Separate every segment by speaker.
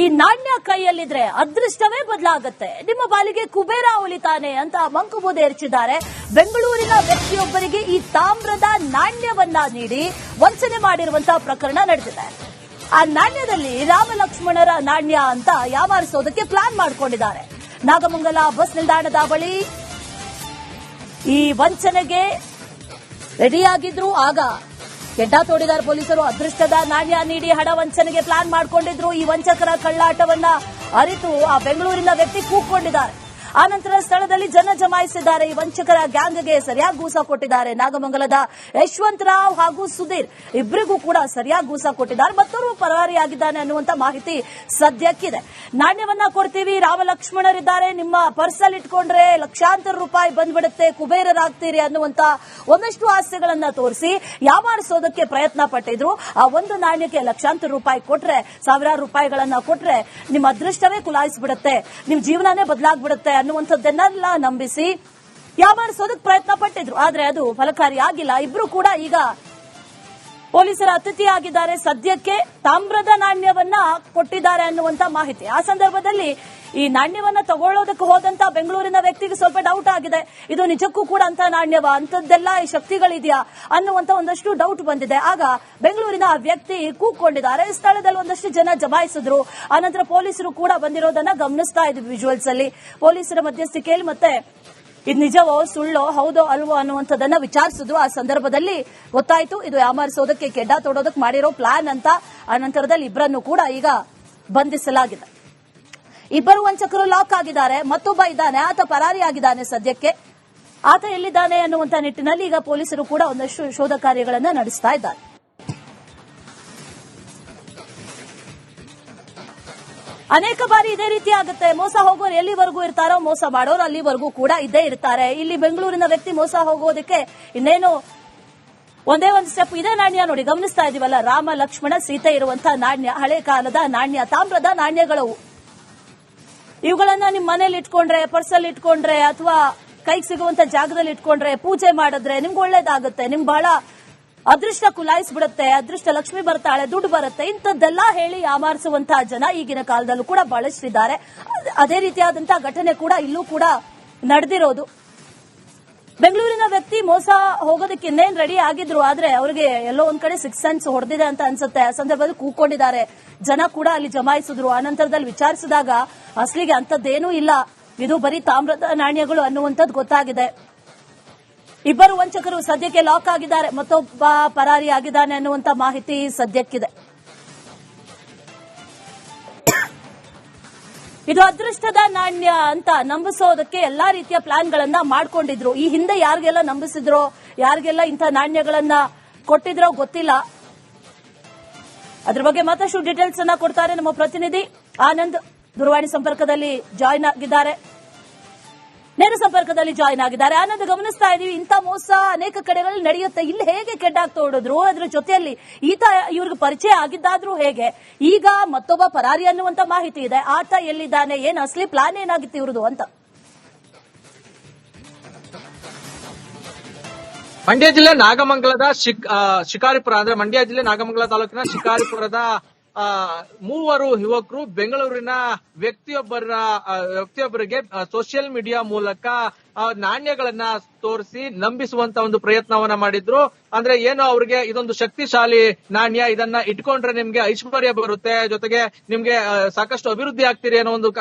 Speaker 1: ಈ ನಾಣ್ಯ ಕೈಯಲ್ಲಿದ್ರೆ ಅದೃಷ್ಟವೇ ಬದಲಾಗುತ್ತೆ, ನಿಮ್ಮ ಬಾಲಿಗೆ ಕುಬೇರ ಒಲಿತಾನೆ ಅಂತ ಮಂಕುಬೂದೆ ಎರಚಿದ್ದಾರೆ. ಬೆಂಗಳೂರಿನ ವ್ಯಕ್ತಿಯೊಬ್ಬರಿಗೆ ಈ ತಾಮ್ರದ ನಾಣ್ಯವನ್ನ ನೀಡಿ ವಂಚನೆ ಮಾಡಿರುವಂತಹ ಪ್ರಕರಣ ನಡೆದಿದೆ. ಆ ನಾಣ್ಯದಲ್ಲಿ ರಾಮ ಲಕ್ಷ್ಮಣರ ನಾಣ್ಯ ಅಂತ ಯಾಮಾರಿಸೋದಕ್ಕೆ ಪ್ಲಾನ್ ಮಾಡಿಕೊಂಡಿದ್ದಾರೆ. ನಾಗಮಂಗಲ ಬಸ್ ನಿಲ್ದಾಣದ ಬಳಿ ಈ ವಂಚನೆಗೆ ರೆಡಿಯಾಗಿದ್ರು. ಆಗ ಕೆಡ್ಡ ತೋಡಿದಾರ ಪೊಲೀಸರು ಅದೃಷ್ಟದ ನಾಣ್ಯ ನೀಡಿ ಹಣ ವಂಚನೆಗೆ ಪ್ಲಾನ್ ಮಾಡಿಕೊಂಡಿದ್ರು. ಈ ವಂಚಕರ ಕಳ್ಳಾಟವನ್ನ ಅರಿತು ಆ ಬೆಂಗಳೂರಿನ ವ್ಯಕ್ತಿ ಕೂಗ್ಕೊಂಡಿದ್ದಾರೆ. ಆನಂತರ ಸ್ಥಳದಲ್ಲಿ ಜನ ಜಮಾಯಿಸಿದ್ದಾರೆ. ಈ ವಂಚಕರ ಗ್ಯಾಂಗ್ಗೆ ಸರಿಯಾಗಿ ಗೂಸ ಕೊಟ್ಟಿದ್ದಾರೆ. ನಾಗಮಂಗಲದ ಯಶವಂತರಾವ್ ಹಾಗೂ ಸುಧೀರ್ ಇಬ್ಬರಿಗೂ ಕೂಡ ಸರಿಯಾಗಿ ಗೂಸ ಕೊಟ್ಟಿದ್ದಾರೆ. ಮತ್ತೊಬ್ಬರು ಪರಾರಿಯಾಗಿದ್ದಾನೆ ಅನ್ನುವಂತ ಮಾಹಿತಿ ಸದ್ಯಕ್ಕಿದೆ. ನಾಣ್ಯವನ್ನ ಕೊಡ್ತೀವಿ, ರಾಮ ಲಕ್ಷ್ಮಣರಿದ್ದಾರೆ, ನಿಮ್ಮ ಪರ್ಸಲ್ಲಿ ಇಟ್ಕೊಂಡ್ರೆ ಲಕ್ಷಾಂತರ ರೂಪಾಯಿ ಬಂದ್ಬಿಡುತ್ತೆ, ಕುಬೇರರಾಗ್ತೀರಿ ಅನ್ನುವಂತ ಒಂದಷ್ಟು ಆಸೆಗಳನ್ನ ತೋರಿಸಿ ಯಾಮಾರಿಸೋದಕ್ಕೆ ಪ್ರಯತ್ನ ಪಟ್ಟಿದ್ರು. ಆ ಒಂದು ನಾಣ್ಯಕ್ಕೆ ಲಕ್ಷಾಂತರ ರೂಪಾಯಿ ಕೊಟ್ರೆ, ಸಾವಿರಾರು ರೂಪಾಯಿಗಳನ್ನ ಕೊಟ್ರೆ ನಿಮ್ಮ ಅದೃಷ್ಟವೇ ಕುಲಾಯಿಸ್ಬಿಡುತ್ತೆ, ನಿಮ್ ಜೀವನನೇ ಬದಲಾಗ್ಬಿಡುತ್ತೆ ಅನ್ನುವಂಥದ್ದನ್ನೆಲ್ಲ ನಂಬಿಸಿ ಯಾಮಾರಿಸೋದಕ್ಕೆ ಪ್ರಯತ್ನ ಪಟ್ಟಿದ್ರು. ಆದ್ರೆ ಅದು ಫಲಕಾರಿಯಾಗಿಲ್ಲ. ಇಬ್ರು ಕೂಡ ಈಗ ಪೊಲೀಸರ ಅತಿಥಿಯಾಗಿದ್ದಾರೆ. ಸದ್ಯಕ್ಕೆ ತಾಮ್ರದ ನಾಣ್ಯವನ್ನ ಕೊಟ್ಟಿದ್ದಾರೆ ಅನ್ನುವಂತ ಮಾಹಿತಿ. ಆ ಸಂದರ್ಭದಲ್ಲಿ ಈ ನಾಣ್ಯವನ್ನ ತಗೊಳ್ಳೋದಕ್ಕೆ ಹೋದಂತ ಬೆಂಗಳೂರಿನ ವ್ಯಕ್ತಿಗೆ ಸ್ವಲ್ಪ ಡೌಟ್ ಆಗಿದೆ. ಇದು ನಿಜಕ್ಕೂ ಕೂಡ ಅಂತ ನಾಣ್ಯವ, ಅಂತದ್ದೆಲ್ಲ ಈ ಶಕ್ತಿಗಳಿದೆಯಾ ಅನ್ನುವಂತ ಒಂದಷ್ಟು ಡೌಟ್ ಬಂದಿದೆ. ಆಗ ಬೆಂಗಳೂರಿನ ಆ ವ್ಯಕ್ತಿ ಕೂಗ್ಕೊಂಡಿದ್ದಾರೆ. ಸ್ಥಳದಲ್ಲಿ ಒಂದಷ್ಟು ಜನ ಜಮಾಯಿಸಿದ್ರು. ಆನಂತರ ಪೊಲೀಸರು ಕೂಡ ಬಂದಿರೋದನ್ನ ಗಮನಿಸ್ತಾ ಇದ್ವಿ ವಿಜುವಲ್ಸ್ ಅಲ್ಲಿ. ಪೊಲೀಸರ ಮಧ್ಯಸ್ಥಿಕೆಯಲ್ಲಿ ಮತ್ತೆ ಇದು ನಿಜವೋ ಸುಳ್ಳೋ ಹೌದೋ ಅಲ್ವೋ ಅನ್ನುವಂಥದ್ದನ್ನ ವಿಚಾರಿಸಿದ್ರು. ಆ ಸಂದರ್ಭದಲ್ಲಿ ಗೊತ್ತಾಯ್ತು ಇದು ಯಾಮಾರಿಸೋದಕ್ಕೆ ಕೆಡ್ಡ ತೊಡೋದಕ್ಕೆ ಮಾಡಿರೋ ಪ್ಲಾನ್ ಅಂತ. ಆ ನಂತರದಲ್ಲಿ ಇಬ್ಬರನ್ನು ಕೂಡ ಈಗ ಬಂಧಿಸಲಾಗಿದೆ. ಇಬ್ಬರು ವಂಚಕರು ಲಾಕ್ ಆಗಿದ್ದಾರೆ. ಮತ್ತೊಬ್ಬ ಇದ್ದಾನೆ, ಆತ ಪರಾರಿಯಾಗಿದ್ದಾನೆ. ಸದ್ಯಕ್ಕೆ ಆತ ಎಲ್ಲಿದ್ದಾನೆ ಅನ್ನುವಂತ ನಿಟ್ಟಿನಲ್ಲಿ ಈಗ ಪೊಲೀಸರು ಕೂಡ ಒಂದಷ್ಟು ಶೋಧ ಕಾರ್ಯಗಳನ್ನು ನಡೆಸ್ತಾ ಇದ್ದಾರೆ. ಅನೇಕ ಬಾರಿ ಇದೇ ರೀತಿ ಆಗುತ್ತೆ. ಮೋಸ ಹೋಗೋರು ಎಲ್ಲಿವರೆಗೂ ಇರ್ತಾರೋ ಮೋಸ ಮಾಡೋರು ಅಲ್ಲಿವರೆಗೂ ಕೂಡ ಇದ್ದೇ ಇರ್ತಾರೆ. ಇಲ್ಲಿ ಬೆಂಗಳೂರಿನ ವ್ಯಕ್ತಿ ಮೋಸ ಹೋಗೋದಕ್ಕೆ ಇನ್ನೇನು ಒಂದೇ ಒಂದು ಸ್ಟೆಪ್. ಇದೇ ನಾಣ್ಯ ನೋಡಿ, ಗಮನಿಸ್ತಾ ಇದೀವಲ್ಲ, ರಾಮ ಲಕ್ಷ್ಮಣ ಸೀತೆ ಇರುವಂತಹ ನಾಣ್ಯ, ಹಳೆ ಕಾಲದ ನಾಣ್ಯ, ತಾಮ್ರದ ನಾಣ್ಯಗಳು. ಇವುಗಳನ್ನ ನಿಮ್ ಮನೇಲಿ ಇಟ್ಕೊಂಡ್ರೆ, ಪರ್ಸಲ್ಲಿ ಇಟ್ಕೊಂಡ್ರೆ, ಅಥವಾ ಕೈಗೆ ಸಿಗುವಂತ ಜಾಗದಲ್ಲಿ ಇಟ್ಕೊಂಡ್ರೆ, ಪೂಜೆ ಮಾಡಿದ್ರೆ ನಿಮ್ಗೆ ಒಳ್ಳೇದಾಗುತ್ತೆ, ನಿಮ್ಗೆ ಬಹಳ ಅದೃಷ್ಟ ಕುಲಾಯಿಸ್ಬಿಡುತ್ತೆ, ಅದೃಷ್ಟ ಲಕ್ಷ್ಮಿ ಬರ್ತಾಳೆ, ದುಡ್ಡು ಬರುತ್ತೆ, ಇಂಥದ್ದೆಲ್ಲ ಹೇಳಿ ಯಾಮಾರಿಸುವಂತಹ ಜನ ಈಗಿನ ಕಾಲದಲ್ಲೂ ಕೂಡ ಬಹಳಷ್ಟಿದ್ದಾರೆ. ಅದೇ ರೀತಿಯಾದಂತಹ ಘಟನೆ ಕೂಡ ಇಲ್ಲೂ ಕೂಡ ನಡೆದಿರೋದು. ಬೆಂಗಳೂರಿನ ವ್ಯಕ್ತಿ ಮೋಸ ಹೋಗೋದಕ್ಕೆ ಇನ್ನೇನು ರೆಡಿ ಆಗಿದ್ರು. ಆದ್ರೆ ಅವರಿಗೆ ಎಲ್ಲೋ ಒಂದ್ ಕಡೆ ಸಿಕ್ಸ್ ಸೆನ್ಸ್ ಹೊಡೆದಿದೆ ಅಂತ ಅನ್ಸುತ್ತೆ. ಆ ಸಂದರ್ಭದಲ್ಲಿ ಕೂಕೊಂಡಿದ್ದಾರೆ. ಜನ ಕೂಡ ಅಲ್ಲಿ ಜಮಾಯಿಸಿದ್ರು. ಆನಂತರದಲ್ಲಿ ವಿಚಾರಿಸಿದಾಗ ಅಸಲಿಗೆ ಅಂತದ್ದೇನೂ ಇಲ್ಲ, ಇದು ಬರೀ ತಾಮ್ರದ ನಾಣ್ಯಗಳು ಅನ್ನುವಂಥದ್ದು ಗೊತ್ತಾಗಿದೆ. ಇಬ್ಬರು ವಂಚಕರು ಸದ್ಯಕ್ಕೆ ಲಾಕ್ ಆಗಿದ್ದಾರೆ. ಮತ್ತೊಬ್ಬ ಪರಾರಿ ಆಗಿದ್ದಾನೆ ಅನ್ನುವಂತ ಮಾಹಿತಿ ಸದ್ಯಕ್ಕಿದೆ. ಇದು ಅದೃಷ್ಟದ ನಾಣ್ಯ ಅಂತ ನಂಬಿಸೋದಕ್ಕೆ ಎಲ್ಲಾ ರೀತಿಯ ಪ್ಲಾನ್ಗಳನ್ನ ಮಾಡ್ಕೊಂಡಿದ್ರು. ಈ ಹಿಂದೆ ಯಾರಿಗೆಲ್ಲ ನಂಬಿಸಿದ್ರೋ, ಯಾರಿಗೆಲ್ಲ ಇಂಥ ನಾಣ್ಯಗಳನ್ನ ಕೊಟ್ಟಿದ್ರೋ ಗೊತ್ತಿಲ್ಲ. ಅದ್ರ ಬಗ್ಗೆ ಮತ್ತಷ್ಟು ಡೀಟೇಲ್ಸ್ ಅನ್ನ ಕೊಡ್ತಾರೆ ನಮ್ಮ ಪ್ರತಿನಿಧಿ ಆನಂದ್. ದೂರವಾಣಿ ಸಂಪರ್ಕದಲ್ಲಿ ಜಾಯಿನ್ ಆಗಿದ್ದಾರೆ, ನೇರ ಸಂಪರ್ಕದಲ್ಲಿ ಜಾಯಿನ್ ಆಗಿದ್ದಾರೆ. ಆನಂದ್, ಗಮನಿಸ್ತಾ ಇದೀವಿ ಇಂಥ ಮೋಸ ಅನೇಕ ಕಡೆಗಳಲ್ಲಿ ನಡೆಯುತ್ತೆ. ಇಲ್ಲಿ ಹೇಗೆ ಕೆಡ್ಡಾಗ್ತಾ ಹೊಡೋದ್ರು? ಅದ್ರ ಜೊತೆಯಲ್ಲಿ ಈತ ಇವ್ರಿಗೆ ಪರಿಚಯ ಆಗಿದ್ದಾದ್ರೂ ಹೇಗೆ? ಈಗ ಮತ್ತೊಬ್ಬ ಪರಾರಿ ಅನ್ನುವಂತ ಮಾಹಿತಿ ಇದೆ. ಆತ ಎಲ್ಲಿದ್ದಾನೆ, ಏನ್ ಅಸಲಿ ಪ್ಲಾನ್ ಏನಾಗಿತ್ತು ಇವ್ರದು ಅಂತ?
Speaker 2: ಮಂಡ್ಯ ಜಿಲ್ಲೆ ನಾಗಮಂಗಲದ ಶಿಕಾರಿಪುರ, ಅಂದ್ರೆ ಮಂಡ್ಯ ಜಿಲ್ಲೆ ನಾಗಮಂಗಲ ತಾಲೂಕಿನ ಶಿಕಾರಿಪುರದ ಮೂವರು ಯುವಕರು ಬೆಂಗಳೂರಿನ ವ್ಯಕ್ತಿಯೊಬ್ಬರಿಗೆ ಸೋಷಿಯಲ್ ಮೀಡಿಯಾ ಮೂಲಕ ನಾಣ್ಯಗಳನ್ನ ತೋರಿಸಿ ನಂಬಿಸುವಂತ ಒಂದು ಪ್ರಯತ್ನವನ್ನ ಮಾಡಿದ್ರು. ಅಂದ್ರೆ ಏನು, ಅವ್ರಿಗೆ ಇದೊಂದು ಶಕ್ತಿಶಾಲಿ ನಾಣ್ಯ, ಇದನ್ನ ಇಟ್ಕೊಂಡ್ರೆ ನಿಮ್ಗೆ ಐಶ್ವರ್ಯ ಬರುತ್ತೆ, ಜೊತೆಗೆ ನಿಮ್ಗೆ ಸಾಕಷ್ಟು ಅಭಿವೃದ್ಧಿ ಆಗ್ತೀರಿ ಅನ್ನೋ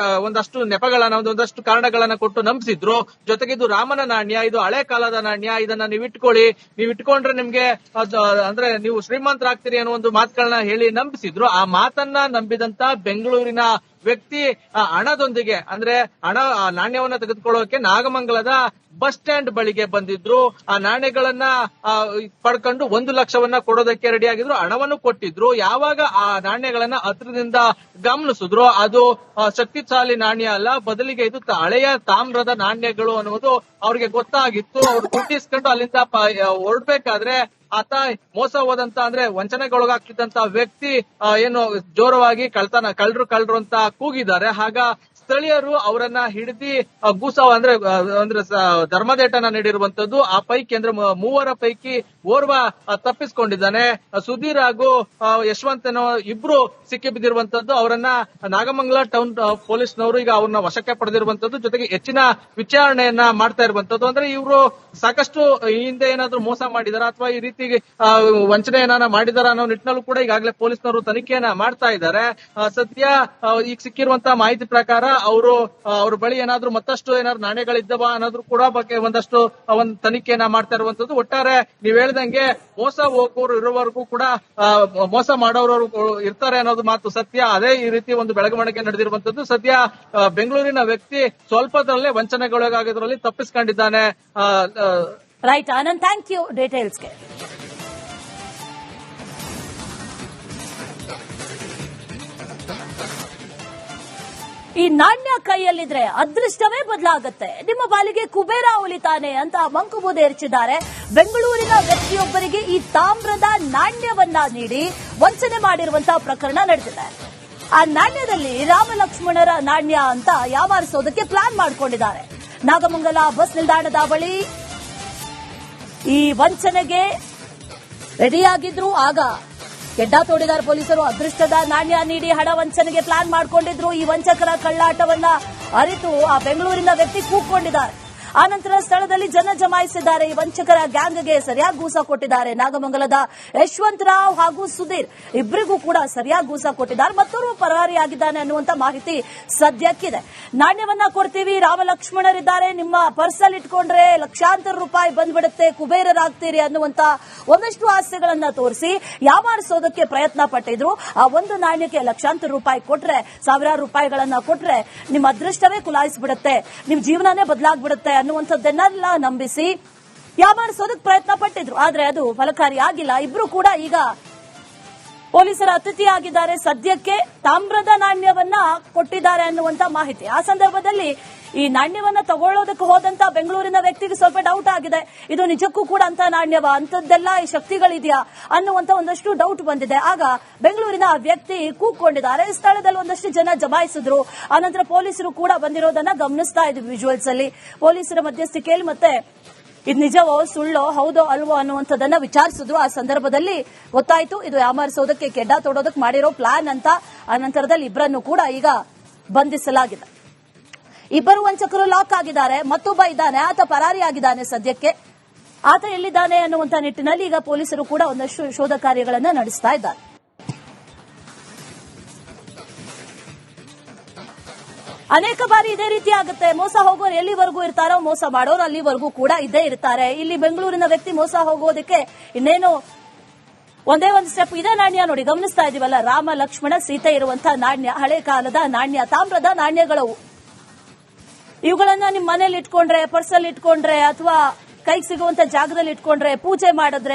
Speaker 2: ಒಂದಷ್ಟು ನೆಪಗಳನ್ನ, ಒಂದಷ್ಟು ಕಾರಣಗಳನ್ನ ಕೊಟ್ಟು ನಂಬಿಸಿದ್ರು. ಜೊತೆಗೆ ಇದು ರಾಮನ ನಾಣ್ಯ, ಇದು ಹಳೆ ಕಾಲದ ನಾಣ್ಯ, ಇದನ್ನ ನೀವು ಇಟ್ಕೊಂಡ್ರೆ ನಿಮ್ಗೆ ಅಂದ್ರೆ ನೀವು ಶ್ರೀಮಂತರಾಗ್ತೀರಿ ಅನ್ನೋ ಒಂದು ಮಾತುಗಳನ್ನ ಹೇಳಿ ನಂಬಿಸಿದ್ರು. ಆ ಮಾತನ್ನ ನಂಬಿದಂತ ಬೆಂಗಳೂರಿನ ವ್ಯಕ್ತಿ ಹಣದೊಂದಿಗೆ, ಅಂದ್ರೆ ನಾಣ್ಯವನ್ನ ತೆಗೆದುಕೊಳ್ಳೋಕೆ ನಾಗಮಂಗಲದ ಬಸ್ ಸ್ಟ್ಯಾಂಡ್ ಬಳಿಗೆ ಬಂದಿದ್ರು. ಆ ನಾಣ್ಯಗಳನ್ನ ಪಡ್ಕೊಂಡು 1 ಲಕ್ಷವನ್ನ ಕೊಡೋದಕ್ಕೆ ರೆಡಿ ಆಗಿದ್ರು, ಹಣವನ್ನು ಕೊಟ್ಟಿದ್ರು. ಯಾವಾಗ ಆ ನಾಣ್ಯಗಳನ್ನ ಹತ್ರದಿಂದ ಗಮನಿಸಿದ್ರು, ಅದು ಶಕ್ತಿಶಾಲಿ ನಾಣ್ಯ ಅಲ್ಲ, ಬದಲಿಗೆ ಇದು ಹಳೆಯ ತಾಮ್ರದ ನಾಣ್ಯಗಳು ಅನ್ನೋದು ಅವ್ರಿಗೆ ಗೊತ್ತಾಗಿತ್ತು. ಅವ್ರು ಗುರ್ತಿಸ್ಕೊಂಡು ಅಲ್ಲಿಂದ ಹೊರಡ್ಬೇಕಾದ್ರೆ ಆತ ಮೋಸ ಹೋದಂತ, ಅಂದ್ರೆ ವಂಚನೆಗೊಳಗಾಗ್ತಿದ್ದಂತ ವ್ಯಕ್ತಿ ಏನು ಜೋರವಾಗಿ ಕಳ್ರು ಅಂತ ಕೂಗಿದ್ದಾರೆ. ಆಗ ಸ್ಥಳೀಯರು ಅವರನ್ನ ಹಿಡಿದಿ ಗೂಸ ಅಂದ್ರೆ ಧರ್ಮದೇಟನ ನೀಡಿರುವಂತದ್ದು. ಆ ಪೈಕಿ ಅಂದ್ರೆ ಮೂವರ ಪೈಕಿ ಓರ್ವ ತಪ್ಪಿಸಿಕೊಂಡಿದ್ದಾನೆ. ಸುಧೀರ್ ಹಾಗೂ ಯಶವಂತ್ ಅನ್ನೋ ಇಬ್ರು ಸಿಕ್ಕಿ ಬಿದ್ದಿರುವಂತದ್ದು. ಅವರನ್ನ ನಾಗಮಂಗಲ ಟೌನ್ ಪೊಲೀಸ್ನವರು ಈಗ ಅವ್ರನ್ನ ವಶಕ್ಕೆ ಪಡೆದಿರುವಂತದ್ದು. ಜೊತೆಗೆ ಹೆಚ್ಚಿನ ವಿಚಾರಣೆಯನ್ನ ಮಾಡ್ತಾ ಇರುವಂತದ್ದು. ಅಂದ್ರೆ ಇವರು ಸಾಕಷ್ಟು ಈ ಹಿಂದೆ ಏನಾದ್ರು ಮೋಸ ಮಾಡಿದಾರ ಅಥವಾ ಈ ರೀತಿ ವಂಚನೆ ಏನಾರ ಮಾಡಿದಾರ ಅನ್ನೋ ನಿಟ್ಟಿನಲ್ಲೂ ಕೂಡ ಈಗಾಗಲೇ ಪೊಲೀಸ್ನವರು ತನಿಖೆಯನ್ನ ಮಾಡ್ತಾ ಇದ್ದಾರೆ. ಸದ್ಯ ಈಗ ಸಿಕ್ಕಿರುವಂತಹ ಮಾಹಿತಿ ಪ್ರಕಾರ ಅವ್ರ ಬಳಿ ಏನಾದ್ರು ಮತ್ತಷ್ಟು ಏನಾದ್ರು ನಾಣ್ಯಗಳಿದ್ದವ ಅನ್ನೋದ್ರ ಕೂಡ ಬಗ್ಗೆ ಒಂದಷ್ಟು ಒಂದು ತನಿಖೆಯನ್ನ ಮಾಡ್ತಾ ಇರುವಂತದ್ದು. ಒಟ್ಟಾರೆ ನೀವ್ ಹೇಳ್ದಂಗೆ ಮೋಸ ಹೋಗೋರು ಇರೋವರೆಗೂ ಕೂಡ ಮೋಸ ಮಾಡೋರು ಇರ್ತಾರೆ ಅನ್ನೋದು ಮಾತು ಸತ್ಯ. ಅದೇ ಈ ರೀತಿ ಒಂದು ಬೆಳವಣಿಗೆ ನಡೆದಿರುವಂತದ್ದು. ಸದ್ಯ ಬೆಂಗಳೂರಿನ ವ್ಯಕ್ತಿ ಸ್ವಲ್ಪದಲ್ಲೇ ವಂಚನೆಗೊಳಗಾಗಿದ್ರಲ್ಲಿ ತಪ್ಪಿಸ್ಕೊಂಡಿದ್ದಾನೆ.
Speaker 1: ರೈಟ್ ಆನಂದ್, ಥ್ಯಾಂಕ್ ಯು ಡೀಟೇಲ್ಸ್ಗೆ. ಈ ನಾಣ್ಯ ಕೈಯಲ್ಲಿದ್ರೆ ಅದೃಷ್ಟವೇ ಬದಲಾಗುತ್ತೆ, ನಿಮ್ಮ ಬಾಲಿಗೆ ಕುಬೇರ ಒಲಿತಾನೆ ಅಂತ ಮಂಕುಬೂದೆ ಎರಚಿದ್ದಾರೆ. ಬೆಂಗಳೂರಿನ ವ್ಯಕ್ತಿಯೊಬ್ಬರಿಗೆ ಈ ತಾಮ್ರದ ನಾಣ್ಯವನ್ನ ನೀಡಿ ವಂಚನೆ ಮಾಡಿರುವಂತಹ ಪ್ರಕರಣ ನಡೆದಿದೆ. ಆ ನಾಣ್ಯದಲ್ಲಿ ರಾಮಲಕ್ಷ್ಮಣರ ನಾಣ್ಯ ಅಂತ ಯಾಮಾರಿಸೋದಕ್ಕೆ ಪ್ಲಾನ್ ಮಾಡಿಕೊಂಡಿದ್ದಾರೆ. ನಾಗಮಂಗಲ ಬಸ್ ನಿಲ್ದಾಣದ ಬಳಿ ಈ ವಂಚನೆಗೆ ರೆಡಿಯಾಗಿದ್ರು. ಆಗ ಕೆಡ್ಡ ತೋಡಿದಾರ ಪೊಲೀಸರು ಅದೃಷ್ಟದ ನಾಣ್ಯ ನೀಡಿ ಹಣ ವಂಚನೆಗೆ ಪ್ಲಾನ್ ಮಾಡಿಕೊಂಡಿದ್ರು. ಈ ವಂಚಕರ ಕಳ್ಳಾಟವನ್ನ ಅರಿತು ಆ ಬೆಂಗಳೂರಿನ ವ್ಯಕ್ತಿ ಕೂಗ್ಕೊಂಡಿದ್ದಾರೆ. ಆನಂತರ ಸ್ಥಳದಲ್ಲಿ ಜನ ಜಮಾಯಿಸಿದ್ದಾರೆ. ಈ ವಂಚಕರ ಗ್ಯಾಂಗ್ಗೆ ಸರಿಯಾಗಿ ಗೂಸ ಕೊಟ್ಟಿದ್ದಾರೆ. ನಾಗಮಂಗಲದ ಯಶವಂತರಾವ್ ಹಾಗೂ ಸುಧೀರ್ ಇಬ್ಬರಿಗೂ ಕೂಡ ಸರಿಯಾಗಿ ಗೂಸ ಕೊಟ್ಟಿದ್ದಾರೆ. ಮತ್ತೋರ್ವ ಪರಾರಿಯಾಗಿದ್ದಾನೆ ಅನ್ನುವಂತ ಮಾಹಿತಿ ಸದ್ಯಕ್ಕಿದೆ. ನಾಣ್ಯವನ್ನ ಕೊಡ್ತೀವಿ, ರಾಮಲಕ್ಷ್ಮಣರಿದ್ದಾರೆ, ನಿಮ್ಮ ಪರ್ಸಲ್ ಇಟ್ಕೊಂಡ್ರೆ ಲಕ್ಷಾಂತರ ರೂಪಾಯಿ ಬಂದ್ಬಿಡುತ್ತೆ, ಕುಬೇರರಾಗ್ತೀರಿ ಅನ್ನುವಂತ ಒಂದಷ್ಟು ಆಸೆಗಳನ್ನ ತೋರಿಸಿ ಯಾಮಾರಿಸೋದಕ್ಕೆ ಪ್ರಯತ್ನ ಪಟ್ಟಿದ್ರು. ಆ ಒಂದು ನಾಣ್ಯಕ್ಕೆ ಲಕ್ಷಾಂತರ ರೂಪಾಯಿ ಕೊಟ್ರೆ, ಸಾವಿರಾರು ರೂಪಾಯಿಗಳನ್ನ ಕೊಟ್ರೆ ನಿಮ್ಮ ಅದೃಷ್ಟವೇ ಕುಲಾಯಿಸ್ಬಿಡುತ್ತೆ, ನಿಮ್ ಜೀವನನೇ ಬದಲಾಗ್ಬಿಡುತ್ತೆ ಅನ್ನುವಂಥದ್ದನ್ನೆಲ್ಲ ನಂಬಿಸಿ ಯಾಮಾರಿಸೋದಕ್ಕೆ ಪ್ರಯತ್ನ ಪಟ್ಟಿದ್ರು. ಆದ್ರೆ ಅದು ಫಲಕಾರಿಯಾಗಿಲ್ಲ. ಇಬ್ರು ಕೂಡ ಈಗ ಪೊಲೀಸರ ಅತಿಥಿಯಾಗಿದ್ದಾರೆ. ಸದ್ಯಕ್ಕೆ ತಾಮ್ರದ ನಾಣ್ಯವನ್ನ ಕೊಟ್ಟಿದ್ದಾರೆ ಅನ್ನುವಂತ ಮಾಹಿತಿ. ಆ ಸಂದರ್ಭದಲ್ಲಿ ಈ ನಾಣ್ಯವನ್ನ ತಗೊಳ್ಳೋದಕ್ಕೆ ಹೋದಂತ ಬೆಂಗಳೂರಿನ ವ್ಯಕ್ತಿಗೆ ಸ್ವಲ್ಪ ಡೌಟ್ ಆಗಿದೆ. ಇದು ನಿಜಕ್ಕೂ ಕೂಡ ಅಂತ ನಾಣ್ಯವ, ಅಂತದ್ದೆಲ್ಲ ಈ ಶಕ್ತಿಗಳಿದೆಯಾ ಅನ್ನುವಂತ ಒಂದಷ್ಟು ಡೌಟ್ ಬಂದಿದೆ. ಆಗ ಬೆಂಗಳೂರಿನ ವ್ಯಕ್ತಿ ಕೂಗ್ಕೊಂಡಿದ್ದಾರೆ. ಸ್ಥಳದಲ್ಲಿ ಒಂದಷ್ಟು ಜನ ಜಮಾಯಿಸಿದ್ರು. ಆನಂತರ ಪೊಲೀಸರು ಕೂಡ ಬಂದಿರೋದನ್ನ ಗಮನಿಸ್ತಾ ಇದ್ವಿ ವಿಜುವಲ್ಸ್ ಅಲ್ಲಿ. ಪೊಲೀಸರ ಮಧ್ಯಸ್ಥಿಕೆಯಲ್ಲಿ ಮತ್ತೆ ಇದು ನಿಜವೋ ಸುಳ್ಳೋ ಹೌದೋ ಅಲ್ವೋ ಅನ್ನುವಂಥದ್ದನ್ನ ವಿಚಾರಿಸಿದ್ರು. ಆ ಸಂದರ್ಭದಲ್ಲಿ ಗೊತ್ತಾಯ್ತು ಇದು ಯಾಮಾರಿಸೋದಕ್ಕೆ ಕೆಡ್ಡ ತೊಡೋದಕ್ಕೆ ಮಾಡಿರೋ ಪ್ಲಾನ್ ಅಂತ. ಆನಂತರದಲ್ಲಿ ಇಬ್ಬರನ್ನು ಕೂಡ ಈಗ ಬಂಧಿಸಲಾಗಿದೆ. ಇಬ್ಬರು ವಂಚಕರು ಲಾಕ್ ಆಗಿದ್ದಾರೆ. ಮತ್ತೊಬ್ಬ ಇದ್ದಾನೆ, ಆತ ಪರಾರಿಯಾಗಿದ್ದಾನೆ. ಸದ್ಯಕ್ಕೆ ಆತ ಎಲ್ಲಿದ್ದಾನೆ ಅನ್ನುವಂತ ನಿಟ್ಟಿನಲ್ಲಿ ಈಗ ಪೊಲೀಸರು ಕೂಡ ಒಂದಷ್ಟು ಶೋಧ ಕಾರ್ಯಗಳನ್ನು ನಡೆಸ್ತಾ ಇದ್ದಾರೆ. ಅನೇಕ ಬಾರಿ ಇದೇ ರೀತಿ ಆಗುತ್ತೆ. ಮೋಸ ಹೋಗೋರು ಎಲ್ಲಿವರೆಗೂ ಇರ್ತಾರೋ ಮೋಸ ಮಾಡೋರು ಅಲ್ಲಿವರೆಗೂ ಕೂಡ ಇದ್ದೇ ಇರ್ತಾರೆ. ಇಲ್ಲಿ ಬೆಂಗಳೂರಿನ ವ್ಯಕ್ತಿ ಮೋಸ ಹೋಗೋದಕ್ಕೆ ಇನ್ನೇನು ಒಂದೇ ಒಂದು ಸ್ಟೆಪ್. ಇದೇ ನಾಣ್ಯ ನೋಡಿ, ಗಮನಿಸ್ತಾ ಇದೀವಲ್ಲ, ರಾಮ ಲಕ್ಷ್ಮಣ ಸೀತೆ ಇರುವಂತಹ ನಾಣ್ಯ, ಹಳೆ ಕಾಲದ ನಾಣ್ಯ, ತಾಮ್ರದ ನಾಣ್ಯಗಳು. ಇವುಗಳನ್ನ ನಿಮ್ ಮನೇಲಿ ಇಟ್ಕೊಂಡ್ರೆ, ಪರ್ಸಲ್ಲಿ ಇಟ್ಕೊಂಡ್ರೆ ಅಥವಾ ಕೈಗೆ ಸಿಗುವಂತ ಜಾಗದಲ್ಲಿ ಇಟ್ಕೊಂಡ್ರೆ, ಪೂಜೆ ಮಾಡಿದ್ರೆ